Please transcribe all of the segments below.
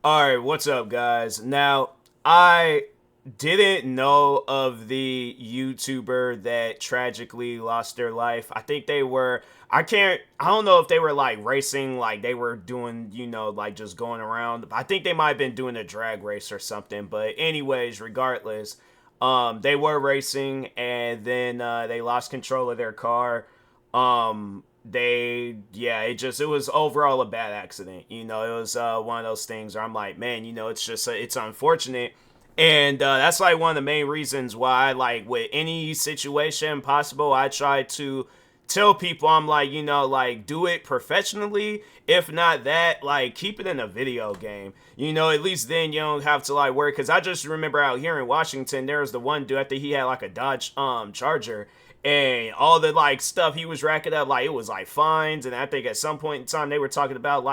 All right, what's up, guys? Now, I didn't know of the YouTuber that tragically lost their life. I think they were, I don't know if they were like racing, like they were doing, like just going around. I think they might have been doing a drag race or something. But, anyways, regardless, they were racing and then they lost control of their car. It was overall a bad accident. It was one of those things where I'm like, man, it's unfortunate. And that's like one of the main reasons why, like, with any situation possible, I try to tell people, I'm like, like, do it professionally. If not that, like, keep it in a video game. At least then you don't have to like worry. Because I just remember out here in Washington, there was the one dude, I think he had like a Dodge Charger, and all the like stuff he was racking up, like it was like fines. And I think at some point in time they were talking about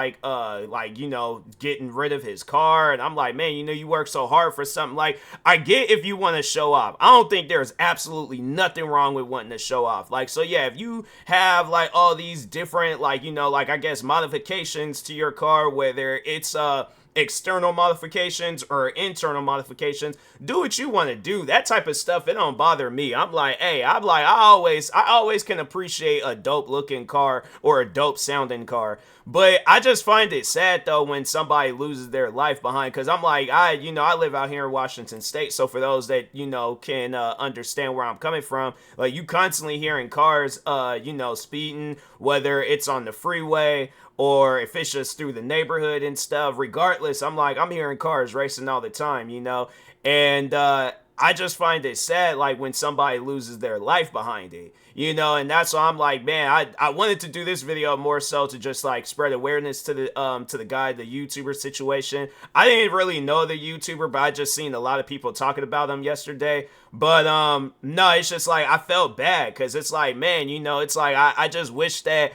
getting rid of his car. And I'm like, man, you work so hard for something. Like, I get if you want to show off. I don't think there's absolutely nothing wrong with wanting to show off. Like, so yeah, if you have like all these different like I guess modifications to your car, whether it's external modifications or internal modifications, do what you want to do. That type of stuff, it don't bother me. I'm like, hey, I always can appreciate a dope looking car or a dope sounding car. But I just find it sad though when somebody loses their life behind, because I'm like, I live out here in Washington State, so for those that can understand where I'm coming from, like, you constantly hearing cars speeding, whether it's on the freeway or if it's just through the neighborhood and stuff. Regardless, I'm hearing cars racing all the time, and I just find it sad, like, when somebody loses their life behind it, and that's why I'm like, man, I wanted to do this video more so to just like spread awareness to the guy, the YouTuber situation. I didn't really know the YouTuber, but I just seen a lot of people talking about him yesterday. But no, it's just like I felt bad because it's like, man, it's like I just wish that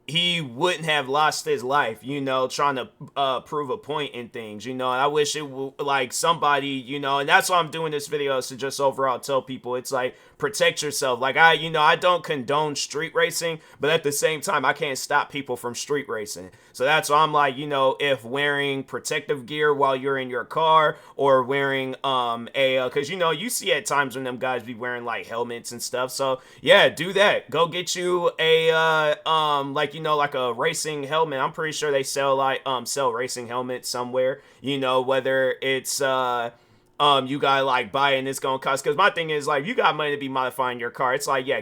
he wouldn't have lost his life, trying to prove a point in things, and I wish it would, like, somebody, and that's why I'm doing this video, is to just overall tell people, it's like, protect yourself. Like, I don't condone street racing, but at the same time, I can't stop people from street racing. So that's why I'm like, if wearing protective gear while you're in your car, or wearing because you see at times when them guys be wearing like helmets and stuff. So yeah, do that. Go get you a like a racing helmet. I'm pretty sure they sell racing helmets somewhere. Whether it's you gotta like buy it and it's gonna cost. Because my thing is, like, you got money to be modifying your car, it's like, yeah,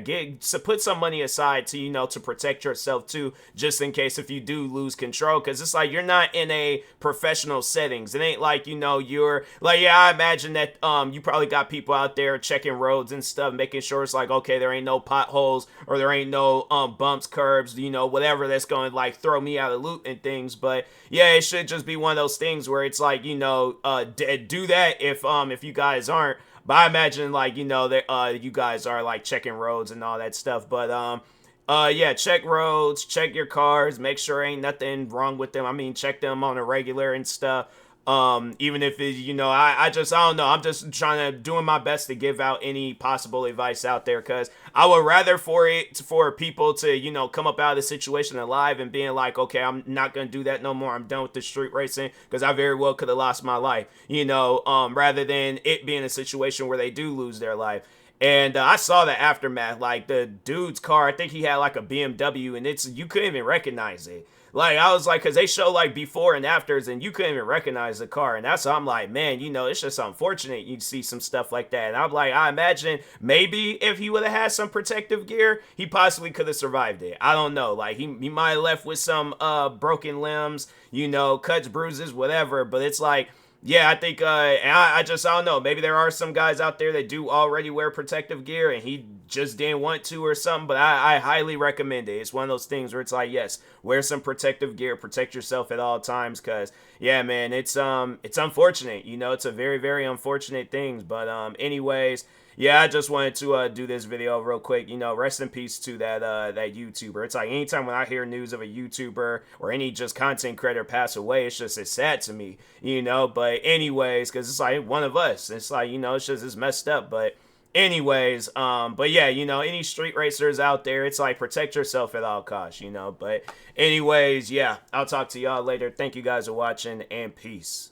put some money aside to to protect yourself too, just in case if you do lose control. Because it's like, you're not in a professional settings. It ain't like, you're like, yeah, I imagine that you probably got people out there checking roads and stuff, making sure it's like, okay, there ain't no potholes, or there ain't no bumps, curbs, whatever that's going to like throw me out of loop and things. But yeah, it should just be one of those things where it's like, do that if you guys aren't. But I imagine, like, that you guys are like checking roads and all that stuff. But yeah, check roads, check your cars, make sure ain't nothing wrong with them. I mean, check them on a regular and stuff. Even if it, I don't know. I'm just trying to doing my best to give out any possible advice out there, because I would rather for people to, come up out of the situation alive and being like, okay, I'm not going to do that no more. I'm done with the street racing, because I very well could have lost my life, rather than it being a situation where they do lose their life. And I saw the aftermath, like the dude's car, I think he had like a BMW, and you couldn't even recognize it. Like, I was like, because they show like before and afters, and you couldn't even recognize the car. And that's how I'm like, man, it's just unfortunate you see some stuff like that. And I'm like, I imagine maybe if he would have had some protective gear, he possibly could have survived it. I don't know. Like, he might have left with some broken limbs, cuts, bruises, whatever. But it's like, yeah, I think, and I don't know, maybe there are some guys out there that do already wear protective gear and he just didn't want to or something, but I highly recommend it. It's one of those things where it's like, yes, wear some protective gear, protect yourself at all times, because, yeah, man, it's unfortunate, it's a very, very unfortunate thing. But anyways, yeah, I just wanted to do this video real quick. Rest in peace to that YouTuber. It's like, anytime when I hear news of a YouTuber or any just content creator pass away, it's sad to me. But anyways, because it's like one of us. It's like, it's messed up. But anyways, but yeah, you know, any street racers out there, it's like protect yourself at all costs, you know. But anyways, yeah, I'll talk to y'all later. Thank you guys for watching, and peace.